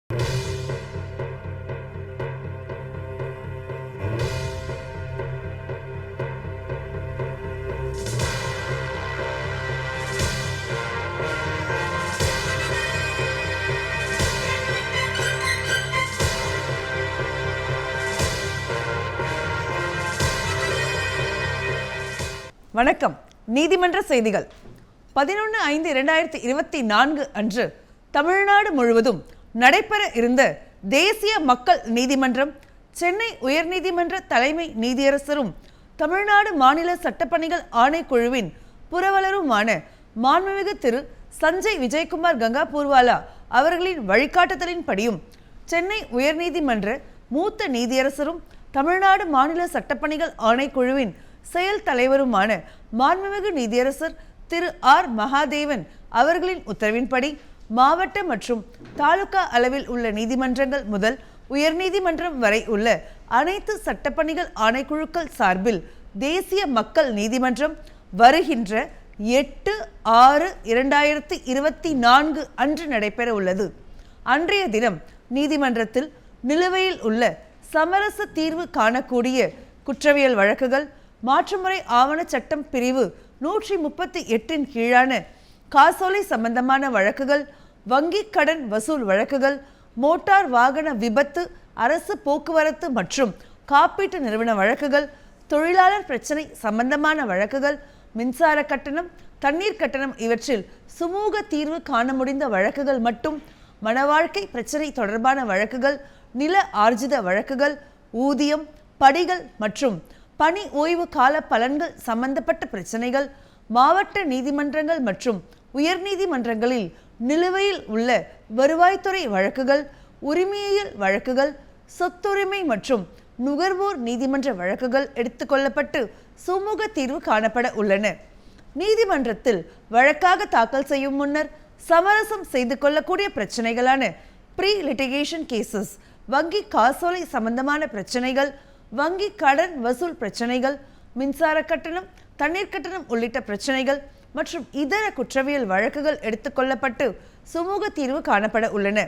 வணக்கம். நீதிமன்ற செய்திகள் 11/5/2024 அன்று தமிழ்நாடு முழுவதும் நடைபெற இருந்த தேசிய மக்கள் நீதிமன்றம், சென்னை உயர்நீதிமன்ற தலைமை நீதியரசரும் தமிழ்நாடு மாநில சட்டப்பணிகள் ஆணைக்குழுவின் புரவலருமான மாண்புமிகு திரு சஞ்சய் விஜயகுமார் கங்கா பூர்வாலா அவர்களின் வழிகாட்டுதலின்படியும், சென்னை உயர்நீதிமன்ற மூத்த நீதியரசரும் தமிழ்நாடு மாநில சட்டப்பணிகள் ஆணைக்குழுவின் செயல் தலைவருமான மாண்புமிகு நீதியரசர் திரு ஆர் மகாதேவன் அவர்களின் உத்தரவின்படி, மாவட்ட மற்றும் தாலுகா அளவில் உள்ள நீதிமன்றங்கள் முதல் உயர்நீதிமன்றம் வரை உள்ள அனைத்து சட்டப்பணிகள் ஆணைக்குழுக்கள் சார்பில் தேசிய மக்கள் நீதிமன்றம் வருகின்ற 8/6/2024 அன்று நடைபெற உள்ளது. அன்றைய தினம் நீதிமன்றத்தில் நிலுவையில் உள்ள சமரச தீர்வு காணக்கூடிய குற்றவியல் வழக்குகள், மாற்றுமுறை ஆவண சட்டம் பிரிவு 138 கீழான காசோலை சம்பந்தமான வழக்குகள், வங்கி கடன் வசூல் வழக்குகள், மோட்டார் வாகன விபத்து, அரசு போக்குவரத்து மற்றும் காப்பீட்டு நிறுவன வழக்குகள், தொழிலாளர் பிரச்சனை சம்பந்தமான வழக்குகள், மின்சார கட்டணம், தண்ணீர் கட்டணம் இவற்றில் சுமூக தீர்வு காண முடிந்த வழக்குகள் மட்டும், மனவாழ்க்கை பிரச்சனை தொடர்பான வழக்குகள், நில ஆர்ஜித வழக்குகள், ஊதியம், படிகள் மற்றும் பணி ஓய்வு கால பலன்கள் சம்பந்தப்பட்ட பிரச்சனைகள், மாவட்ட நீதிமன்றங்கள் மற்றும் உயர்நீதிமன்றங்களில் நிலுவையில் உள்ள வருவாய்த்துறை வழக்குகள், உரிமையியல் வழக்குகள், சொத்துரிமை மற்றும் நுகர்வோர் நீதிமன்ற வழக்குகள் எடுத்துக்கொள்ளப்பட்டு சுமூக தீர்வு காணப்பட உள்ளன. நீதிமன்றத்தில் வழக்காக தாக்கல் செய்யும் முன்னர் சமரசம் செய்து கொள்ளக்கூடிய பிரச்சனைகளான ப்ரீ லிட்டிகேஷன் கேசஸ், வங்கி காசோலை சம்பந்தமான பிரச்சனைகள், வங்கி கடன் வசூல் பிரச்சனைகள், மின்சார கட்டணம், தண்ணீர் கட்டணம் உள்ளிட்ட பிரச்சனைகள் மற்றும் இதர குற்றவியல் வழக்குகள் எடுத்துக்கொள்ளப்பட்டு சுமூக தீர்வு காணப்பட உள்ளன.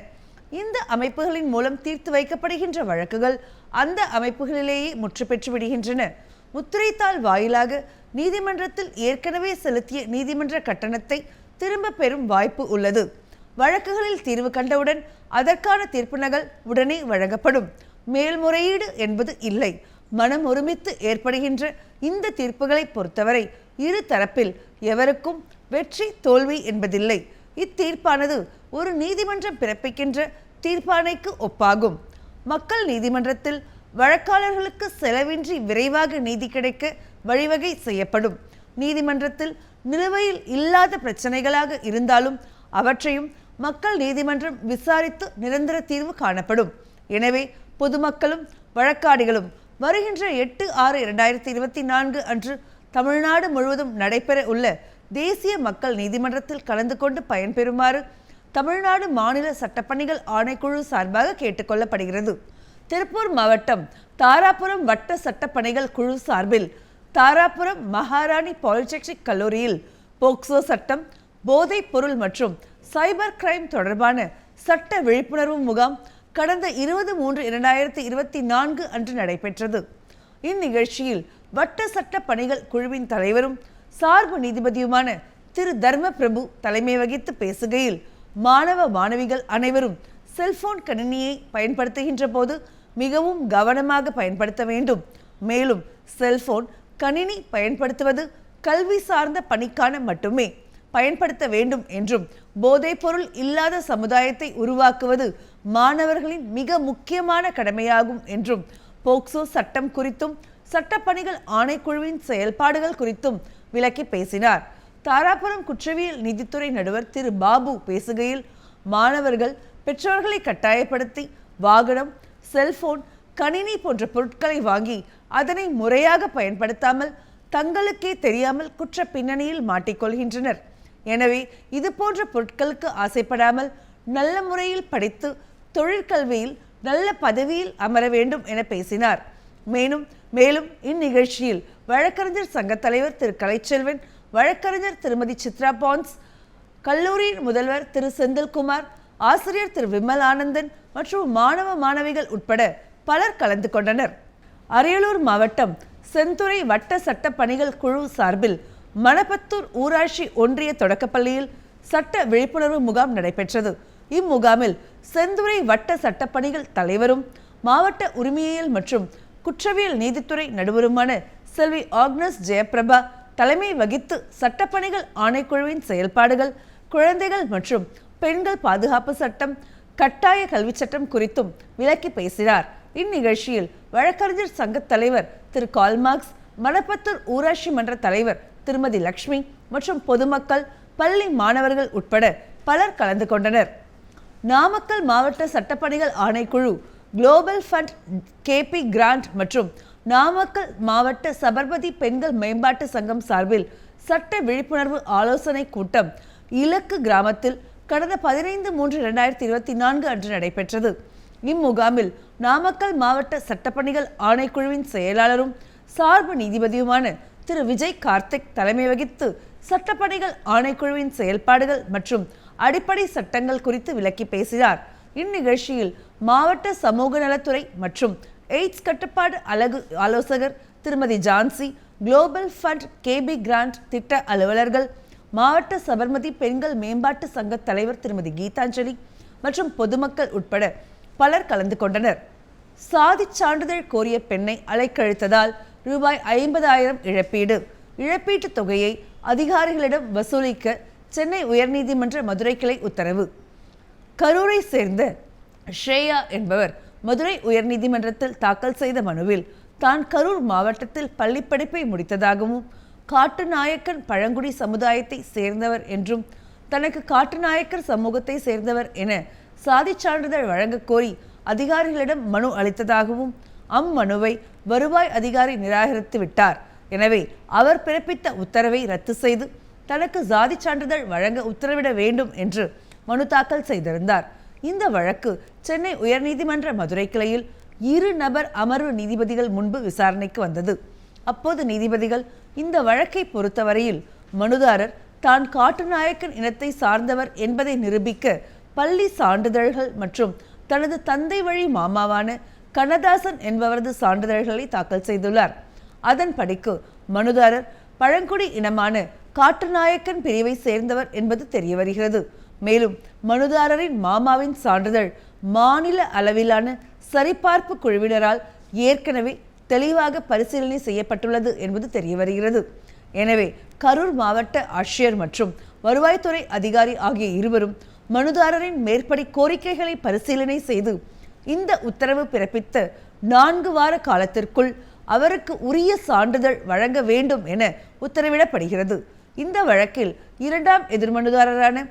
இந்த அமைப்புகளின் மூலம் தீர்த்து வைக்கப்படுகின்ற வழக்குகள் அந்த அமைப்புகளிலேயே முற்று பெற்று விடுகின்றன. முத்திரைத்தாள் வாயிலாக நீதிமன்றத்தில் ஏற்கனவே செலுத்திய நீதிமன்ற கட்டணத்தை திரும்ப பெறும் வாய்ப்பு உள்ளது. வழக்குகளில் தீர்வு கண்டவுடன் அதற்கான தீர்ப்பு நகல் உடனே வழங்கப்படும். மேல்முறையீடு என்பது இல்லை. மனம் ஒருமித்து ஏற்படுகின்ற இந்த தீர்ப்புகளை பொறுத்தவரை இரு தரப்பில் எவருக்கும் வெற்றி தோல்வி என்பதில்லை. இத்தீர்ப்பானது ஒரு நீதிமன்றம் பிறப்பிக்கின்ற தீர்ப்பாணைக்கு ஒப்பாகும். மக்கள் நீதிமன்றத்தில் வழக்காளர்களுக்கு செலவின்றி விரைவாக நீதி கிடைக்க வழிவகை செய்யப்படும். நீதிமன்றத்தில் நிலுவையில் இல்லாத பிரச்சனைகளாக இருந்தாலும் அவற்றையும் மக்கள் நீதிமன்றம் விசாரித்து நிரந்தர தீர்வு காணப்படும். எனவே பொதுமக்களும் வழக்காடிகளும் வருகின்ற 8/6/2024 அன்று தமிழ்நாடு முழுவதும் நடைபெற உள்ள தேசிய மக்கள் நீதிமன்றத்தில் கலந்து கொண்டு பயன்பெறுமாறு தமிழ்நாடு மாநில சட்டப்பணிகள் ஆணைக்குழு சார்பாக கேட்டுக்கொள்ளப்படுகிறது. திருப்பூர் மாவட்டம் தாராபுரம் வட்ட சட்டப்பணிகள் குழு சார்பில் தாராபுரம் மகாராணி பாலிடெக்னிக் கல்லூரியில் போக்சோ சட்டம், போதைப் பொருள் மற்றும் சைபர் கிரைம் தொடர்பான சட்ட விழிப்புணர்வு முகாம் கடந்த 20/3/2024 அன்று நடைபெற்றது. இந்நிகழ்ச்சியில் வட்ட சட்ட பணிகள் குழுவின் தலைவரும் சார்பு நீதிபதியுமான திரு தர்ம பிரபு தலைமை வகித்து பேசுகையில், மாணவ மாணவிகள் அனைவரும் செல்போன் கணினியை பயன்படுத்துகின்ற போது மிகவும் கவனமாக பயன்படுத்த வேண்டும். மேலும் செல்போன் கணினி பயன்படுத்துவது கல்வி சார்ந்த பணிக்கான மட்டுமே பயன்படுத்த வேண்டும் என்றும், போதைப் பொருள் இல்லாத சமுதாயத்தை உருவாக்குவது மாணவர்களின் மிக முக்கியமான கடமையாகும் என்றும், போக்சோ சட்டம் குறித்தும் சட்டப்பணிகள் ஆணைக்குழுவின் செயல்பாடுகள் குறித்தும் விளக்கி பேசினார். தாராபுரம் குற்றவியல் நீதித்துறை நடுவர் திரு பாபு பேசுகையில், மாணவர்கள் பெற்றோர்களை கட்டாயப்படுத்தி வாகனம், செல்போன், கணினி போன்ற பொருட்களை வாங்கி அதனை முறையாக பயன்படுத்தாமல் தங்களுக்கே தெரியாமல் குற்ற பின்னணியில் மாட்டிக்கொள்கின்றனர். எனவே இது போன்ற பொருட்களுக்கு ஆசைப்படாமல் நல்ல முறையில் படித்து தொழிற்கல்வியில் நல்ல பதவியில் அமர வேண்டும் என பேசினார். மேலும் இந்நிகழ்ச்சியில் வழக்கறிஞர் சங்க தலைவர் திரு கலைச்செல்வன், வழக்கறிஞர் திருமதி சித்ரா பான்ஸ், கல்லூரியின் முதல்வர் திரு செந்தில்குமார், ஆசிரியர் திரு விமல் ஆனந்தன் மற்றும் மாணவ மாணவிகள் உட்பட பலர் கலந்து கொண்டனர். அரியலூர் மாவட்டம் செந்துறை வட்ட சட்ட பணிகள் குழு சார்பில் மணப்பத்தூர் ஊராட்சி ஒன்றிய தொடக்கப்பள்ளியில் சட்ட விழிப்புணர்வு முகாம் நடைபெற்றது. இம்முகாமில் செந்துறை வட்ட சட்டப்பணிகள் தலைவரும் மாவட்ட உரிமையியல் மற்றும் குற்றவியல் நீதித்துறை நடுவருமான செல்வி ஆக்னஸ் ஜெயபிரபா தலைமை வகித்து சட்டப்பணிகள் ஆணைக்குழுவின் செயல்பாடுகள், குழந்தைகள் மற்றும் பெண்கள் பாதுகாப்பு சட்டம், கட்டாய கல்வி சட்டம் குறித்தும் விளக்கி பேசினார். இந்நிகழ்ச்சியில் வழக்கறிஞர் சங்க தலைவர் திரு கால்மார்க்ஸ், மணப்பத்தூர் ஊராட்சி மன்ற தலைவர் திருமதி லட்சுமி மற்றும் பொதுமக்கள், பள்ளி மாணவர்கள் உட்பட பலர் கலந்து கொண்டனர். நாமக்கல் மாவட்ட சட்டப்பணிகள் ஆணைக்குழு, குளோபல் ஃபண்ட், கேபி கிராண்ட் மற்றும் நாமக்கல் மாவட்ட சபர்மதி பெண்கள் மேம்பாட்டு சங்கம் சார்பில் சட்ட விழிப்புணர்வு ஆலோசனை கூட்டம் இலக்கு கிராமத்தில் கடந்த 15/3/2024 அன்று நடைபெற்றது. இம்முகாமில் நாமக்கல் மாவட்ட சட்டப்பணிகள் ஆணைக்குழுவின் செயலாளரும் சார்பு நீதிபதியுமான திரு விஜய் கார்த்திக் தலைமை வகித்து சட்டப்பணிகள் ஆணைக்குழுவின் செயல்பாடுகள் மற்றும் அடிப்படை சட்டங்கள் குறித்து விளக்கி பேசினார். இந்நிகழ்ச்சியில் மாவட்ட சமூக நலத்துறை மற்றும் எய்ட்ஸ் கட்டுப்பாடு அலகு ஆலோசகர் திருமதி Jhansi, global fund, KP grant திட்ட அலுவலர்கள், மாவட்ட சபர்மதி பெண்கள் மேம்பாட்டு சங்க தலைவர் திருமதி கீதாஞ்சலி மற்றும் பொதுமக்கள் உட்பட பலர் கலந்து கொண்டனர். சாதி சான்றிதழ் கோரிய பெண்ணை அலைக்கழித்ததால் ரூபாய் 50,000 இழப்பீடு. இழப்பீட்டுத் தொகையை அதிகாரிகளிடம் வசூலிக்க சென்னை உயர்நீதிமன்ற மதுரை கிளை உத்தரவு. கரூரை சேர்ந்த ஷ்ரேயா என்பவர் மதுரை உயர்நீதிமன்றத்தில் தாக்கல் செய்த மனுவில் தான் கரூர் மாவட்டத்தில் பள்ளிப்படிப்பை முடித்ததாகவும், காட்டுநாயக்கன் பழங்குடி சமுதாயத்தை சேர்ந்தவர் என்றும், தனக்கு காட்டுநாயக்கர் சமூகத்தை சேர்ந்தவர் என சாதி சான்றிதழ் வழங்க கோரி அதிகாரிகளிடம் மனு அளித்ததாகவும், அம்மனுவை வருவாய் அதிகாரி நிராகரித்து விட்டார். எனவே அவர் பிறப்பித்த உத்தரவை ரத்து செய்து தனக்கு சாதி சான்றிதழ் வழங்க உத்தரவிட வேண்டும் என்று மனு தாக்கல் செய்திருந்தார். இந்த வழக்கு சென்னை உயர்நீதிமன்ற மதுரை கிளையில் 2 நபர் அமர்வு நீதிபதிகள் முன்பு விசாரணைக்கு வந்தது. அப்போது நீதிபதிகள் இந்த வழக்கை பொறுத்தவரையில் மனுதாரர் தான் காட்டுநாயக்கன் இனத்தை சார்ந்தவர் என்பதை நிரூபிக்க பள்ளி சான்றிதழ்கள் மற்றும் தனது தந்தை வழி மாமாவான கண்ணதாசன் என்பவரது சான்றிதழ்களை தாக்கல் செய்துள்ளார். அதன்படிக்கு மனுதாரர் பழங்குடி இனமான காட்டுநாயக்கன் பிரிவை சேர்ந்தவர் என்பது தெரிய வருகிறது. மேலும் மனுதாரரின் மாமாவின் சான்றிதழ் மாநில அளவிலான சரிபார்ப்பு குழுவினரால் ஏற்கனவே தெளிவாக பரிசீலனை செய்யப்பட்டுள்ளது என்பது தெரிய வருகிறது. எனவே கரூர் மாவட்ட ஆட்சியர் மற்றும் வருவாய்த்துறை அதிகாரி ஆகிய இருவரும் மனுதாரரின் மேற்படி கோரிக்கைகளை பரிசீலனை செய்து இந்த உத்தரவு பிறப்பித்த 4 வார காலத்திற்குள் அவருக்கு உரிய சான்றிதழ் வழங்க வேண்டும் என உத்தரவிடப்படுகிறது. இந்த வழக்கில் 2ஆம் எதிர்மனுதாரரான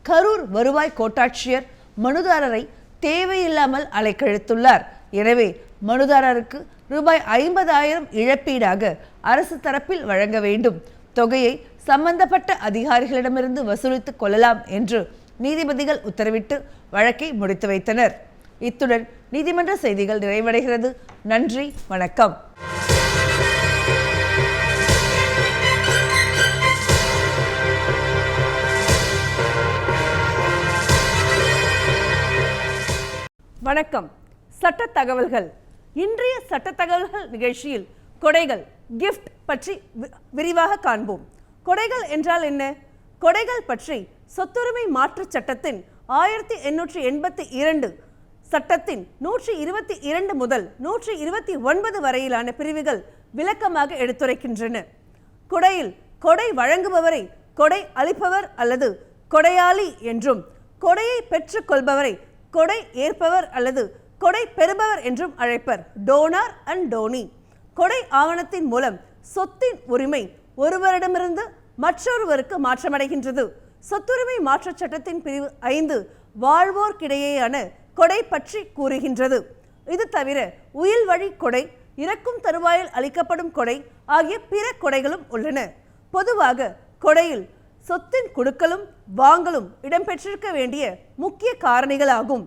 கரூர் வருவாய் கோட்டாட்சியர் மனுதாரரை தேவையில்லாமல் அலைக்கழித்துள்ளார். எனவே மனுதாரருக்கு ரூபாய் 50,000 இழப்பீடாக அரசு தரப்பில் வழங்க வேண்டும். தொகையை சம்பந்தப்பட்ட அதிகாரிகளிடமிருந்து வசூலித்துக் கொள்ளலாம் என்று நீதிபதிகள் உத்தரவிட்டு வழக்கை முடித்து வைத்தனர். இத்துடன் நீதிமன்ற செய்திகள் நிறைவடைகிறது. நன்றி, வணக்கம். வணக்கம். சட்ட தகவல்கள். இன்றைய சட்ட தகவல்கள் நிகழ்ச்சியில் கொடைகள், கிஃப்ட் பற்றி விரிவாக காண்போம். கொடைகள் என்றால் என்ன? கொடைகள் பற்றி சொத்துரிமை மாற்றுச் சட்டத்தின் 1882 சட்டத்தின் 122 முதல் 129 வரையிலான பிரிவுகள் விளக்கமாக எடுத்துரைக்கின்றன. கொடையில் கொடை வழங்குபவரை கொடை அளிப்பவர் அல்லது கொடையாளி என்றும், கொடையை பெற்றுக் கொள்பவரை கொடை ஏற்பவர் அல்லது கொடை பெறுபவர் என்றும் அழைப்பர். Donor and donee. கொடை ஆவணத்தின் மூலம் சொத்தின் உரிமை ஒருவரிடமிருந்து மற்றொருவருக்கு மாற்றமடைகின்றது. சொத்துரிமை மாற்றுச் சட்டத்தின் பிரிவு 5 வாழ்வோர்க்கிடையேயான கொடை பற்றி கூறுகின்றது. இது தவிர உயில் வழி கொடை, இறக்கும் தருவாயில் அளிக்கப்படும் கொடை ஆகிய பிற கொடைகளும் உள்ளன. பொதுவாக கொடையில் சொத்தின் கொடுக்கலும் வாங்கலும் இடம்பெற்றிருக்க வேண்டிய முக்கிய காரணிகளாகும்.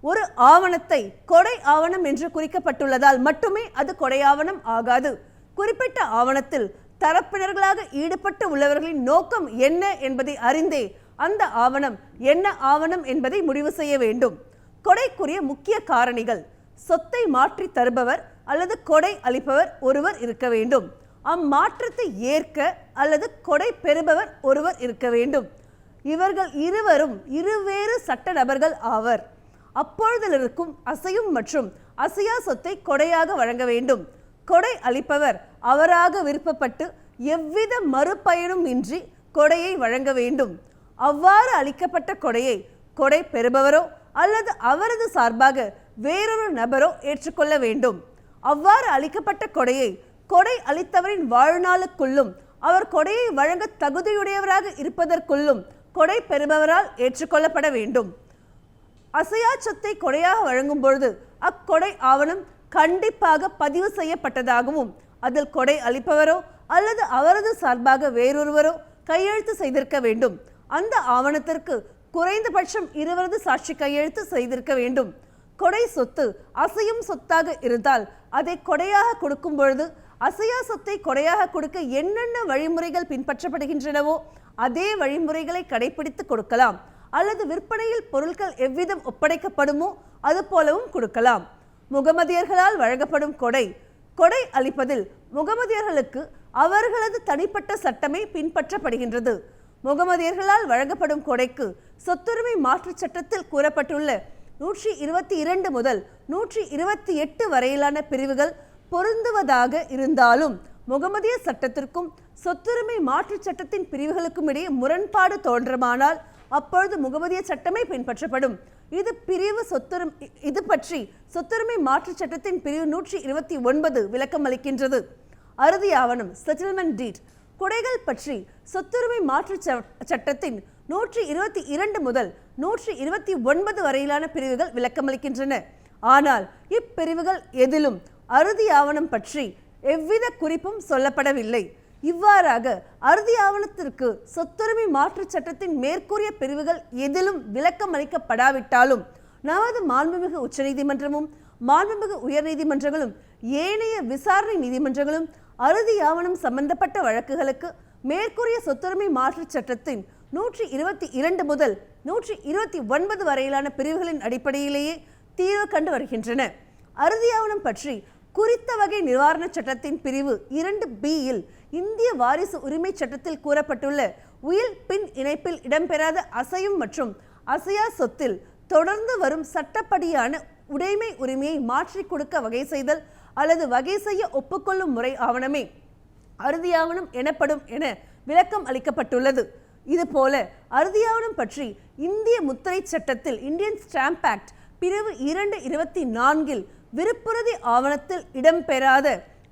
ஒரு ஆவணத்தை கொடை ஆவணம் என்று குறிக்கப்பட்டுள்ளதால் மட்டுமே அது கொடை ஆவணம் ஆகாது. குறிப்பிட்ட ஆவணத்தில் தரப்பினர்களாக ஈடுபட்டு உள்ளவர்களின் நோக்கம் என்ன என்பதை அறிந்தே அந்த ஆவணம் என்ன ஆவணம் என்பதை முடிவு செய்ய வேண்டும். கொடைக்குரிய முக்கிய காரணிகள்: சொத்தை மாற்றி தருபவர் அல்லது கொடை அளிப்பவர் ஒருவர் இருக்க வேண்டும். அம்மாற்றத்தை ஏற்க அல்லது கொடை பெறுபவர் ஒருவர் இருக்க வேண்டும். இவர்கள் இருவரும் இருவேறு சட்ட நபர்கள் ஆவர். அப்பொழுதிலிருக்கும் அசையும் மற்றும் அசையா சொத்தை கொடையாக வழங்க வேண்டும். கொடை அளிப்பவர் அவராக விருப்பப்பட்டு எவ்வித மறுபயனும் இன்றி கொடையை வழங்க வேண்டும். அவ்வாறு அளிக்கப்பட்ட கொடையை கொடை பெறுபவரோ அல்லது அவரது சார்பாக வேறொரு நபரோ ஏற்றுக்கொள்ள வேண்டும். அவ்வாறு அளிக்கப்பட்ட கொடையை கொடை அளித்தவரின் வாழ்நாளுக்குள்ளும் அவர் கொடையை வழங்க தகுதியுடையவராக இருப்பதற்குள்ளும் கொடை பெறுபவரால் ஏற்றுக்கொள்ளப்பட வேண்டும். அசையா சொத்தை கொடையாக வழங்கும் பொழுது அக்கொடை ஆவணம் கண்டிப்பாக பதிவு செய்யப்பட்டதாகவும் அதில் கொடை அளிப்பவரோ அல்லது அவரது சார்பாக வேறொருவரோ கையெழுத்து செய்திருக்க வேண்டும். அந்த ஆவணத்திற்கு குறைந்தபட்சம் 20 சாட்சி கையெழுத்து செய்திருக்க வேண்டும். கொடை சொத்து அசையும் சொத்தாக இருந்தால் அதை கொடையாக கொடுக்கும் பொழுது அசையா சொத்தை கொடையாக கொடுக்க என்னென்ன வழிமுறைகள் பின்பற்றப்படுகின்றனவோ அதே வழிமுறைகளை கடைபிடித்து கொடுக்கலாம். அல்லது விற்பனையில் பொருட்கள் எவ்விதம் ஒப்படைக்கப்படுமோ அது போலவும் கொடுக்கலாம். முகமதியர்களால் வழங்கப்படும் கொடை அளிப்பதில் முகமதியர்களுக்கு அவர்களது தனிப்பட்ட சட்டமே பின்பற்றப்படுகின்றது. முகமதியர்களால் வழங்கப்படும் கொடைக்கு சொத்துரிமை மாற்று சட்டத்தில் கூறப்பட்டுள்ள 122 முதல் 128 வரையிலான பிரிவுகள் பொருந்துவதாக இருந்தாலும் முகமதிய சட்டத்திற்கும் சொத்துரிமை மாற்று சட்டத்தின் பிரிவுகளுக்கும் இடையே முரண்பாடு தோன்றமானால் அப்பொழுது முகமதிய சட்டமே பின்பற்றப்படும். இது பற்றி சொத்துரிமை மாற்று சட்டத்தின் பிரிவு 129 விளக்கம் அளிக்கின்றது. அறுதி ஆவணம் செட்டில்மெண்ட் டீட் கொடைகள் பற்றி சொத்துரிமை மாற்று சட்டத்தின் 122 முதல் 129 வரையிலான பிரிவுகள் விளக்கமளிக்கின்றன. ஆனால் இப்பிரிவுகள் எதிலும் அறுதி ஆவணம் பற்றி எவ்வித குறிப்பும் சொல்லப்படவில்லை. இவ்வாறாக அறுதி ஆவணத்திற்கு சொத்துரிமை மாற்று சட்டத்தின் மேற்கூறிய பிரிவுகள் எதிலும் விளக்கம் அளிக்கப்படாவிட்டாலும் நமது மாண்புமிகு உச்சநீதிமன்றமும் மாண்புமிகு உயர்நீதிமன்றங்களும் ஏனைய விசாரணை நீதிமன்றங்களும் அறுதி ஆவணம் சம்பந்தப்பட்ட வழக்குகளுக்கு மேற்கூறிய சொத்துரிமை மாற்று சட்டத்தின் 122 முதல் 129 வரையிலான பிரிவுகளின் அடிப்படையிலேயே தீர்வு கண்டு வருகின்றன. அறுதி ஆவணம் பற்றி குறித்த வகை நிவாரண சட்டத்தின் பிரிவு 2B இந்திய வாரிசு உரிமை சட்டத்தில் கூறப்பட்டுள்ள உயில் பின் இணைப்பில் இடம்பெறாத அசையும் மற்றும் அசையா சொத்தில் தொடர்ந்து வரும் சட்டப்படியான உடைமை உரிமையை மாற்றி கொடுக்க வகை செய்தல் அல்லது வகை செய்ய ஒப்புக்கொள்ளும் முறை ஆவணமே அறுதி ஆவணம் எனப்படும் என விளக்கம் அளிக்கப்பட்டுள்ளது. இதுபோல அறுதி ஆவணம் பற்றி இந்திய முத்திரை சட்டத்தில் இந்தியன் ஸ்டாம்ப் ஆக்ட் பிரிவு 224 விருப்புறுதி ஆவணத்தில் இடம்பெறாத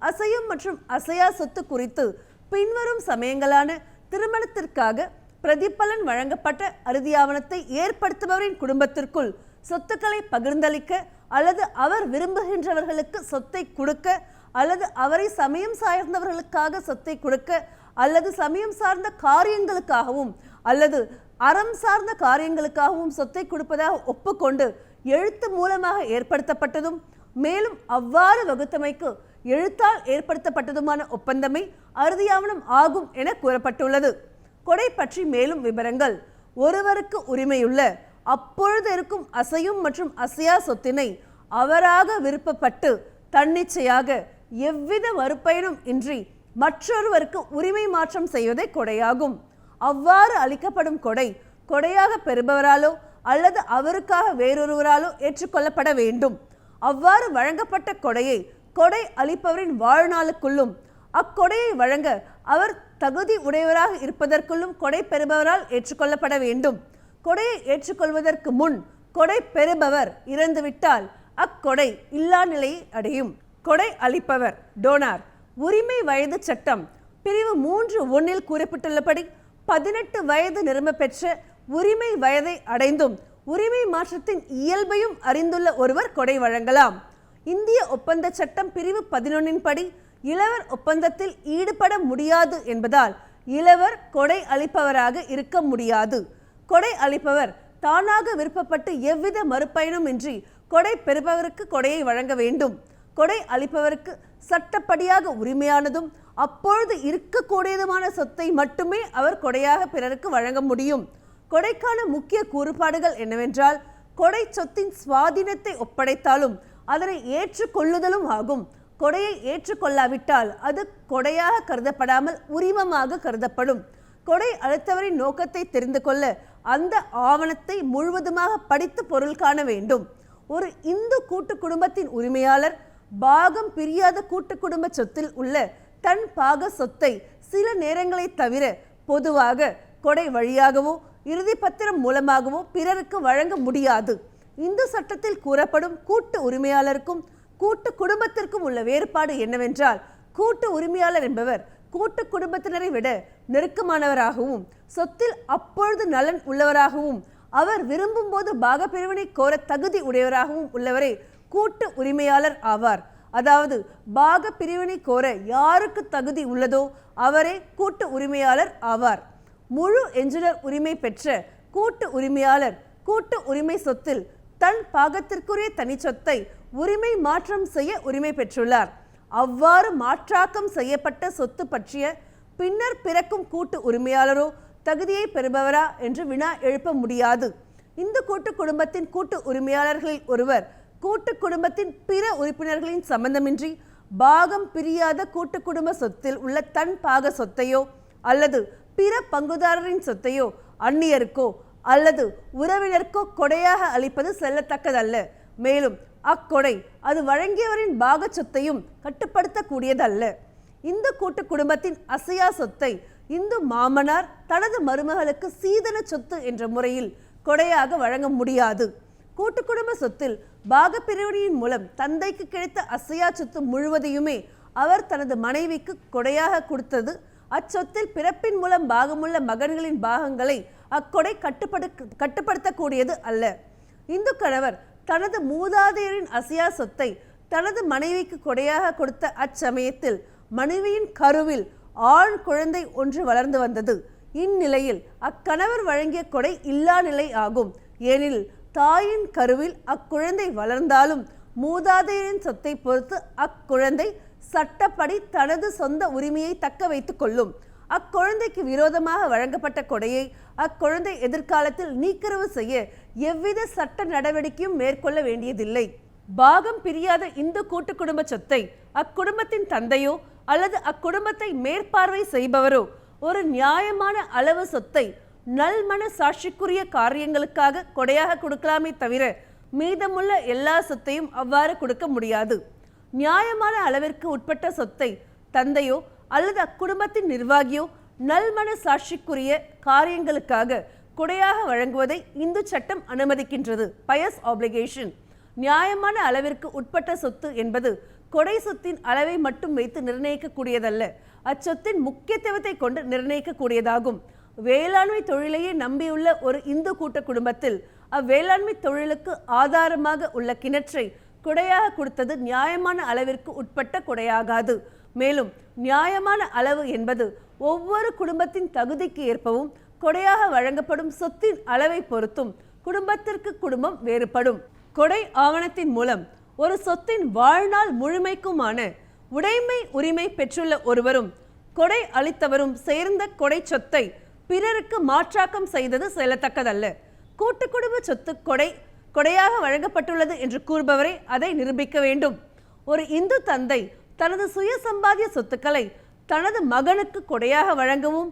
அசையும் மற்றும் அசையா சொத்து குறித்து பின்வரும் சமயங்களான திருமணத்திற்காக பிரதிபலன் வழங்கப்பட்ட அறுதி ஆவணத்தை ஏற்படுத்துபவரின் குடும்பத்திற்குள் சொத்துக்களை பகிர்ந்தளிக்க அல்லது அவர் விரும்புகின்றவர்களுக்கு சொத்தை கொடுக்க அல்லது அவரை சமயம் சார்ந்தவர்களுக்காக சொத்தை கொடுக்க அல்லது சமயம் சார்ந்த காரியங்களுக்காகவும் அல்லது அறம் சார்ந்த காரியங்களுக்காகவும் சொத்தை கொடுப்பதாக ஒப்புக்கொண்டு எழுத்து மூலமாக ஏற்படுத்தப்பட்டதும் மேலும் அவ்வாறு வகுத்தமைக்கு எழுத்தால் ஏற்படுத்தப்பட்டதுமான ஒப்பந்தமே அறுதி ஆவணம் ஆகும் என கூறப்பட்டுள்ளது. கொடை பற்றி மேலும் விவரங்கள்: ஒருவருக்கு உரிமையுள்ள அப்பொழுது இருக்கும் அசையும் மற்றும் அசையா சொத்தினை அவராக விருப்பப்பட்டு தன்னிச்சையாக எவ்வித மறுபயனும் இன்றி மற்றொருவருக்கு உரிமை மாற்றம் செய்வதே கொடையாகும். அவ்வாறு அளிக்கப்படும் கொடை கொடையாக பெறுபவராலோ அல்லது அவருக்காக வேறொருவராலோ ஏற்றுக்கொள்ளப்பட வேண்டும். அவ்வாறு வழங்கப்பட்ட கொடையை கொடை அளிப்பவரின் வாழ்நாளுக்குள்ளும் அக்கொடையை வழங்க அவர் தகுதி உடையவராக இருப்பதற்குள்ளும் கொடை பெறுபவரால் ஏற்றுக்கொள்ளப்பட வேண்டும். கொடையை ஏற்றுக்கொள்வதற்கு முன் கொடை பெறுபவர் இறந்துவிட்டால் அக்கொடை இல்லா நிலையை அடையும். கொடை அளிப்பவர் டோனார் உரிமை வயது சட்டம் பிரிவு 3(1) கூறப்பட்டுள்ளபடி 18 வயது நிரம்ப பெற்ற உரிமை வயதை அடைந்தும் உரிமை மாற்றத்தின் இயல்பையும் அறிந்துள்ள ஒருவர் கொடை வழங்கலாம். இந்திய ஒப்பந்த சட்டம் பிரிவு 11 படி இளவர் ஒப்பந்தத்தில் ஈடுபட முடியாது என்பதால் இளவர் கொடை அளிப்பவராக இருக்க முடியாது. கொடை அளிப்பவர் தானாக விருப்பப்பட்டு எவ்வித மறுபயனும் இன்றி கொடை பெறுபவருக்கு கொடையை வழங்க வேண்டும். கொடை அளிப்பவருக்கு சட்டப்படியாக உரிமையானதும் அப்பொழுது இருக்கக்கூடியதுமான சொத்தை மட்டுமே அவர் கொடையாக பிறருக்கு வழங்க முடியும். கொடைக்கான முக்கிய கூறுபாடுகள் என்னவென்றால், கொடை சொத்தின் சுவாதீனத்தை ஒப்படைத்தாலும் அதனை ஏற்றுக்கொள்ளுதலும் ஆகும். கொடையை ஏற்றுக்கொள்ளாவிட்டால் அது கொடையாக கருதப்படாமல் உரிமமாக கருதப்படும். கொடை அளித்தவரின் நோக்கத்தை தெரிந்து கொள்ள அந்த ஆவணத்தை முழுவதுமாக படித்து பொருள் காண வேண்டும். ஒரு இந்து கூட்டு குடும்பத்தின் உரிமையாளர் பாகம் பிரியாத கூட்டு குடும்ப சொத்தில் உள்ள தன் பாக சொத்தை சில நேரங்களை தவிர பொதுவாக கொடை வழியாகவோ இறுதி பத்திரம் மூலமாகவோ பிறருக்கு வழங்க முடியாது. இந்து சட்டத்தில் கூறப்படும் கூட்டு உரிமையாளருக்கும் கூட்டு குடும்பத்திற்கும் உள்ள வேறுபாடு என்னவென்றால், கூட்டு உரிமையாளர் என்பவர் கூட்டு குடும்பத்தினரை விட நெருக்கமானவராகவும் சொத்தில் அப்பொழுது நலன் உள்ளவராகவும் அவர் விரும்பும் போது பாகப்பிரிவினை கோர தகுதி உடையவராகவும் உள்ளவரே கூட்டு உரிமையாளர் ஆவார். அதாவது பாக பிரிவினை கோர யாருக்கு தகுதி உள்ளதோ அவரே கூட்டு உரிமையாளர் ஆவார். முழு எஞ்சினர் உரிமை பெற்ற கூட்டு உரிமையாளர் கூட்டு உரிமை சொத்தில் தன் பாகத்திற்குரிய தனி சொத்தை உரிமை மாற்றம் செய்ய உரிமை பெற்றுள்ளார். அவ்வாறு மாற்றாக்கம் செய்யப்பட்ட சொத்து பற்றிய பின்னர் பிறக்கும் கூட்டு உரிமையாளரோ தகுதியை பெறுபவரா என்று வினா எழுப்ப முடியாது. இந்த கூட்டு குடும்பத்தின் கூட்டு உரிமையாளர்களில் ஒருவர் கூட்டு குடும்பத்தின் பிற உறுப்பினர்களின் சம்பந்தமின்றி பாகம் பிரியாத கூட்டு குடும்ப சொத்தில் உள்ள தன் பாக சொத்தையோ அல்லது பிற பங்குதாரரின் சொத்தையோ அந்நியருக்கோ அல்லது உறவினருக்கோ கொடையாக அளிப்பது செல்லத்தக்கதல்ல. மேலும் அக்கொடை அது வழங்கியவரின் பாக சொத்தையும் கட்டுப்படுத்தக்கூடியதல்ல. இந்த கூட்டு குடும்பத்தின் அசையா சொத்தை இந்து மாமனார் தனது மருமகளுக்கு சீதன சொத்து என்ற முறையில் கொடையாக வழங்க முடியாது. கூட்டு குடும்ப சொத்தில் பாகப்பிரிவினையின் மூலம் தந்தைக்கு கிடைத்த அசையா சொத்து முழுவதையுமே அவர் தனது மனைவிக்கு கொடையாக கொடுத்தது. அச்சொத்தில் பிறப்பின் மூலம் பாகமுள்ள மகன்களின் பாகங்களை அக்கொடை கட்டுப்படுத்தக்கூடியது அல்ல. இந்து கணவர் தனது மூதாதையரின் அசையா சொத்தை தனது மனைவிக்கு கொடையாக கொடுத்த அச்சமயத்தில் மனைவியின் கருவில் ஆண் குழந்தை ஒன்று வளர்ந்து வந்தது. இந்நிலையில் அக்கணவர் வழங்கிய கொடை இல்லா நிலை ஆகும். ஏனெனில் தாயின் கருவில் அக்குழந்தை வளர்ந்தாலும் மூதாதையரின் சொத்தை பொறுத்து அக்குழந்தை சட்டப்படி தனது சொந்த உரிமையை தக்க வைத்துக் கொள்ளும். அக்குழந்தைக்கு விரோதமாக வழங்கப்பட்ட கொடையை அக்குழந்தை எதிர்காலத்தில் நீக்கரவு செய்ய எவ்வித சட்ட நடவடிக்கையும் மேற்கொள்ள வேண்டியதில்லை. பாகம் பிரியாத இந்து கூட்டு குடும்ப சொத்தை அக்குடும்பத்தின் தந்தையோ அல்லது அக்குடும்பத்தை மேற்பார்வை செய்பவரோ ஒரு நியாயமான அளவு சொத்தை நல்மன சாட்சிக்குரிய காரியங்களுக்காக கொடையாக கொடுக்கலாமே தவிர மீதமுள்ள எல்லா சொத்தையும் அவ்வாறு கொடுக்க முடியாது. நியாயமான அளவிற்கு உட்பட்ட சொத்தை தந்தையோ அல்லது அக்குடும்பத்தின் நிர்வாகியோ நல்மன சாட்சிக்குரிய காரியங்களுக்காக கொடையாக வழங்குவதை இந்து சட்டம் அனுமதிக்கின்றது. பயஸ் ஆப்ளிகேஷன். நியாயமான அளவிற்கு உட்பட்ட சொத்து என்பது கொடை சொத்தின் அளவை மட்டும் வைத்து நிர்ணயிக்கக்கூடியதல்ல, அச்சொத்தின் முக்கியத்துவத்தை கொண்டு நிர்ணயிக்கக்கூடியதாகும். வேளாண்மை தொழிலையே நம்பியுள்ள ஒரு இந்து கூட்ட குடும்பத்தில் அவ்வேளாண்மை தொழிலுக்கு ஆதாரமாக உள்ள கிணற்றை கொடையாக கொடுத்தது நியாயமான அளவிற்கு உட்பட்ட கொடையாகாது. மேலும் நியாயமான அளவு என்பது ஒவ்வொரு குடும்பத்தின் தகுதிக்கு ஏற்பவும் கொடையாக வழங்கப்படும் சொத்தின் அளவை பொறுத்தும் குடும்பத்திற்கு குடும்பம் வேறுபடும். கொடை ஆவணத்தின் மூலம் ஒரு சொத்தின் வாழ்நாள் முழுமைக்குமான உடைமை உரிமை பெற்றுள்ள ஒருவரும் கொடை அளித்தவரும் சேர்ந்த கொடை சொத்தை பிறருக்கு மாற்றாக்கம் செய்தது செல்லத்தக்கதல்ல. கூட்டு குடும்ப சொத்து கொடையாக வழங்கப்பட்டுள்ளது என்று கூறுபவரை அதை நிரூபிக்க வேண்டும். ஒரு இந்து தந்தை தனது சுய சம்பாத்திய சொத்துக்களை தனது மகனுக்கு கொடையாக வழங்கவும்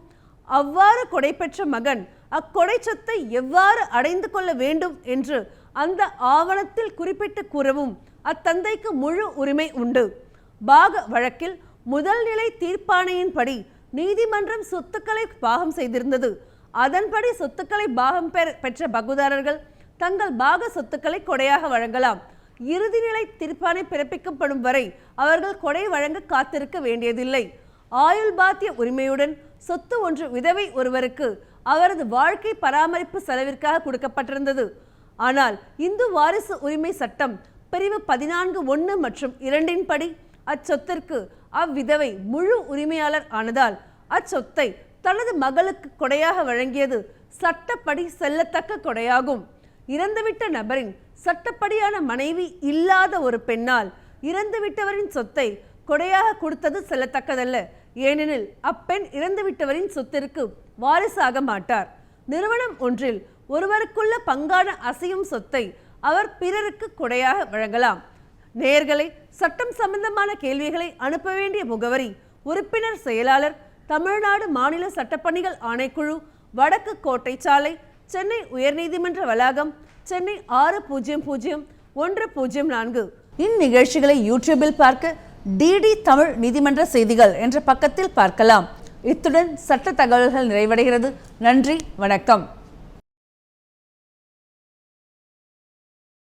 அவ்வாறு கொடை பெற்ற மகன் அக்கொடை சொத்தை எவ்வாறு அடைந்து கொள்ள வேண்டும் என்று அந்த ஆவணத்தில் குறிப்பிட்டு கூறவும் அத்தந்தைக்கு முழு உரிமை உண்டு. பாக வழக்கில் முதல் நிலை தீர்ப்பாணையின்படி நீதிமன்றம் சொத்துக்களை பாகம் செய்திருந்தது. அதன்படி சொத்துக்களை பாகம் பெற்ற பங்குதாரர்கள் தங்கள் பாக சொத்துக்களை கொடையாக வழங்கலாம். இறுதிநிலை தீர்ப்பாணை பிறப்பிக்கப்படும் வரை அவர்கள் கொடை வழங்க காத்திருக்க வேண்டியதில்லை. ஆயுள் பாத்திய உரிமையுடன் சொத்து ஒன்று விதவை ஒருவருக்கு அவரது வாழ்க்கை பராமரிப்பு செலவிற்காக கொடுக்கப்பட்டிருந்தது. ஆனால் இந்து வாரிசு உரிமை சட்டம் பிரிவு 14(1) மற்றும் 2 படி அச்சொத்திற்கு அவ்விதவை முழு உரிமையாளர் ஆனதால் அச்சொத்தை தனது மகளுக்கு கொடையாக வழங்கியது சட்டப்படி செல்லத்தக்க கொடையாகும். இறந்துவிட்ட நபரின் சட்டப்படியான மனைவி இல்லாத ஒரு பெண்ணால் இறந்துவிட்டவரின் சொத்தை கொடையாக கொடுத்தது செல்லத்தக்கதல்ல. ஏனெனில் அப்பெண் இறந்துவிட்டவரின் சொத்திற்கு வாரிசாக மாட்டார். நிறுவனம் ஒன்றில் ஒருவருக்குள்ள பங்கான அசையும் சொத்தை அவர் பிறருக்கு கொடையாக வழங்கலாம். நேயர்களை, சட்டம் சம்பந்தமான கேள்விகளை அனுப்ப வேண்டிய முகவரி: உறுப்பினர் செயலாளர், தமிழ்நாடு மாநில சட்டப்பணிகள் ஆணைக்குழு, வடக்கு கோட்டை சாலை, சென்னை உயர்நீதிமன்ற வளாகம், சென்னை 600104. இந்நிகழ்ச்சிகளை யூடியூபில் பார்க்க டிடி தமிழ் நீதிமன்ற செய்திகள் என்ற பக்கத்தில் பார்க்கலாம். இத்துடன் சட்ட தகவல்கள் நிறைவடைகிறது. நன்றி, வணக்கம்.